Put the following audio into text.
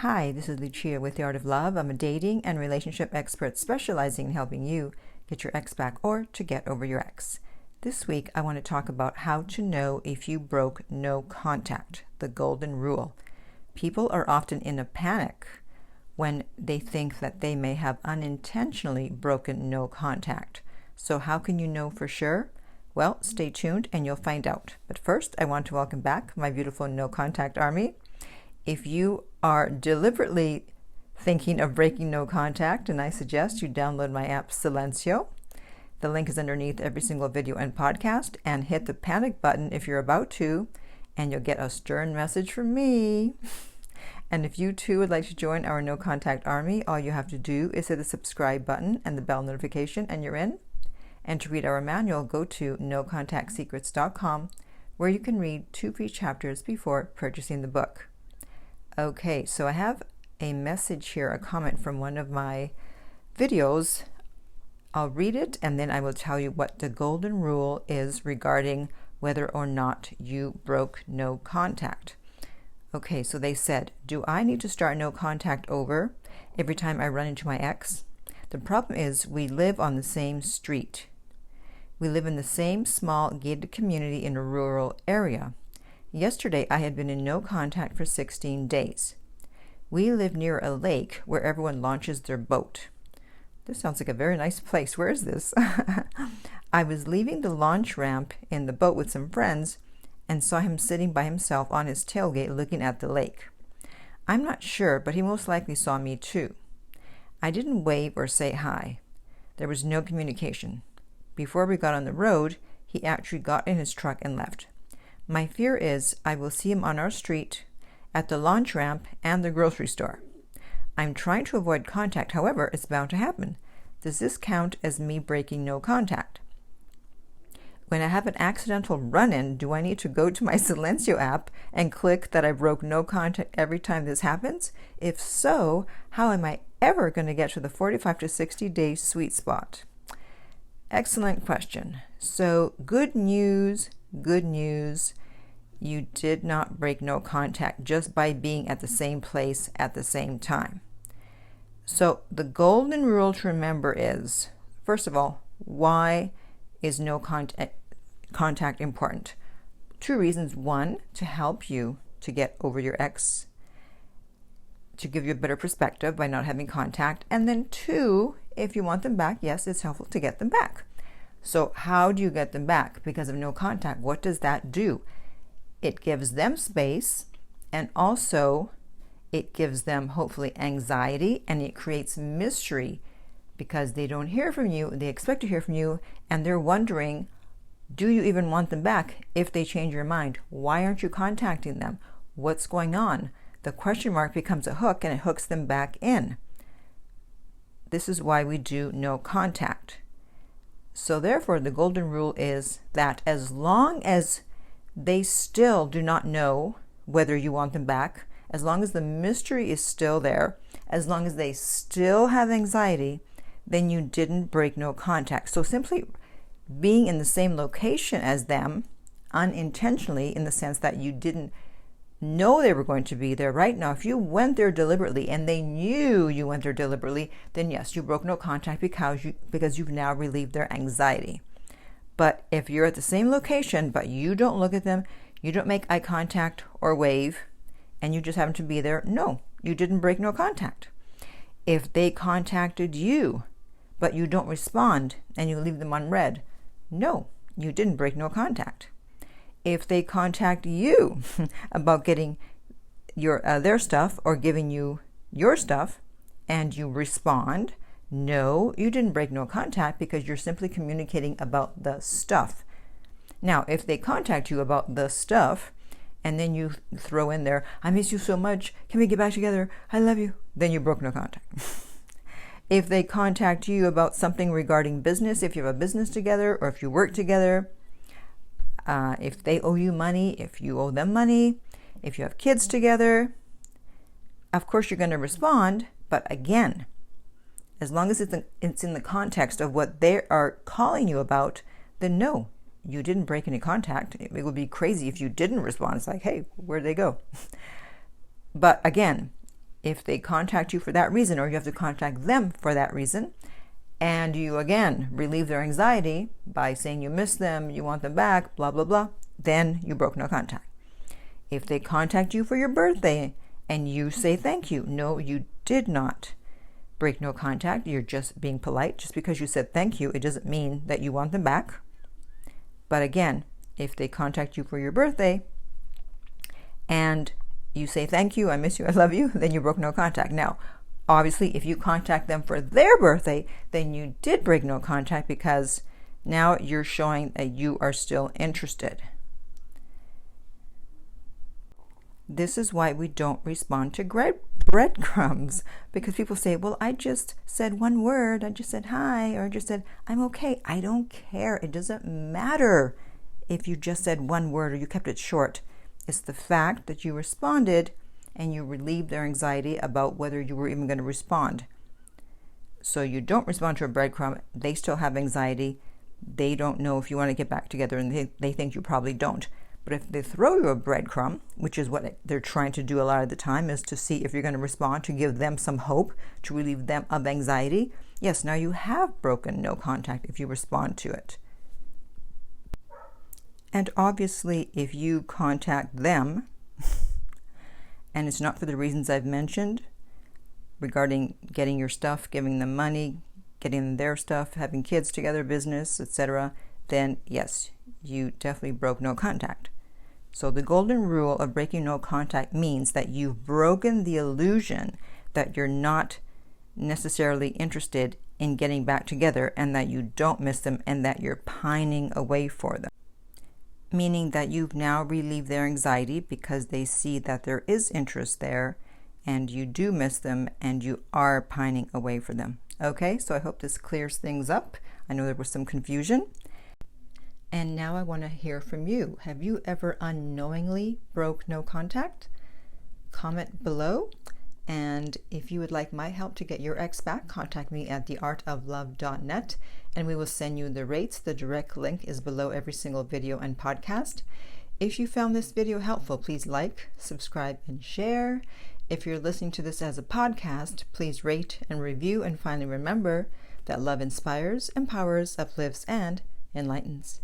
Hi, this is Lucia with The Art of Love. I'm a dating and relationship expert specializing in helping you get your ex back or to get over your ex. This week, I want to talk about how to know if you broke no contact, the golden rule. People are often in a panic when they think that they may have unintentionally broken no contact. So how can you know for sure? Well, stay tuned and you'll find out. But first, I want to welcome back my beautiful no contact army. If you are deliberately thinking of breaking no contact, and I suggest you download my app Silencio. The link is underneath every single video and podcast, and hit the panic button if you're about to, and you'll get a stern message from me. And if you too would like to join our no contact army, all you have to do is hit the subscribe button and the bell notification and you're in. And to read our manual, go to nocontactsecrets.com, where you can read 2 free chapters before purchasing the book. Okay, so I have a message here, a comment from one of my videos. I'll read it and then I will tell you what the golden rule is regarding whether or not you broke no contact. Okay, so they said, do I need to start no contact over every time I run into my ex? The problem is we live on the same street. We live in the same small gated community in a rural area. Yesterday, I had been in no contact for 16 days. We live near a lake where everyone launches their boat. This sounds like a very nice place. Where is this? I was leaving the launch ramp in the boat with some friends and saw him sitting by himself on his tailgate looking at the lake. I'm not sure, but he most likely saw me too. I didn't wave or say hi. There was no communication. Before we got on the road, he actually got in his truck and left. My fear is I will see him on our street, at the launch ramp, and the grocery store. I'm trying to avoid contact, however, it's bound to happen. Does this count as me breaking no contact? When I have an accidental run-in, do I need to go to my Silencio app and click that I broke no contact every time this happens? If so, how am I ever going to get to the 45 to 60 day sweet spot? Excellent question. So good news, you did not break no contact just by being at the same place at the same time. So the golden rule to remember is, first of all, why is no contact important? 2 reasons. 1, to help you to get over your ex, to give you a better perspective by not having contact. And then 2, if you want them back, yes, it's helpful to get them back. So how do you get them back because of no contact? What does that do? It gives them space, and also it gives them hopefully anxiety, and it creates mystery because they don't hear from you. They expect to hear from you, and they're wondering, do you even want them back if they change your mind? Why aren't you contacting them? What's going on? The question mark becomes a hook, and it hooks them back in. This is why we do no contact. So therefore, the golden rule is that as long as they still do not know whether you want them back, as long as the mystery is still there, as long as they still have anxiety, then you didn't break no contact. So simply being in the same location as them unintentionally, in the sense that you didn't know they were going to be there. Right now, if you went there deliberately and they knew you went there deliberately, then yes, you broke no contact because you've now relieved their anxiety. But if you're at the same location but you don't look at them, you don't make eye contact or wave, and you just happen to be there, no, you didn't break no contact. If they contacted you but you don't respond and you leave them unread, no, you didn't break no contact. If they contact you about getting their stuff or giving you your stuff and you respond, no, you didn't break no contact because you're simply communicating about the stuff. Now, if they contact you about the stuff and then you throw in there, I miss you so much, can we get back together, I love you, then you broke no contact. If they contact you about something regarding business, if you have a business together or if you work together, if they owe you money, if you owe them money, if you have kids together, of course you're going to respond. But again, as long as it's in the context of what they are calling you about, then no, you didn't break any contact. It would be crazy if you didn't respond. It's like, hey, where'd they go? But again, if they contact you for that reason, or you have to contact them for that reason, and you again relieve their anxiety by saying you miss them, you want them back, blah, blah, blah, then you broke no contact. If they contact you for your birthday and you say thank you, no, you did not break no contact. You're just being polite. Just because you said thank you, it doesn't mean that you want them back. But again, if they contact you for your birthday and you say thank you, I miss you, I love you, then you broke no contact. Now, obviously, if you contact them for their birthday, then you did break no contact, because now you're showing that you are still interested. This is why we don't respond to breadcrumbs, because people say, well, I just said one word, I just said hi, or I just said I'm okay. I don't care. It doesn't matter if you just said one word or you kept it short. It's the fact that you responded and you relieved their anxiety about whether you were even going to respond. So you don't respond to a breadcrumb. They still have anxiety. They don't know if you want to get back together, and they think you probably don't. But if they throw you a breadcrumb, which is what they're trying to do a lot of the time, is to see if you're going to respond, to give them some hope, to relieve them of anxiety, yes, now you have broken no contact if you respond to it. And obviously, if you contact them, and it's not for the reasons I've mentioned, regarding getting your stuff, giving them money, getting them their stuff, having kids together, business, etc., then yes, you definitely broke no contact. So the golden rule of breaking no contact means that you've broken the illusion that you're not necessarily interested in getting back together, and that you don't miss them, and that you're pining away for them. Meaning that you've now relieved their anxiety because they see that there is interest there, and you do miss them, and you are pining away for them. Okay, so I hope this clears things up. I know there was some confusion. And now I want to hear from you. Have you ever unknowingly broke no contact? Comment below. And if you would like my help to get your ex back, contact me at theartoflove.net, and we will send you the rates. The direct link is below every single video and podcast. If you found this video helpful, please like, subscribe, and share. If you're listening to this as a podcast, please rate and review. And finally, remember that love inspires, empowers, uplifts, and enlightens.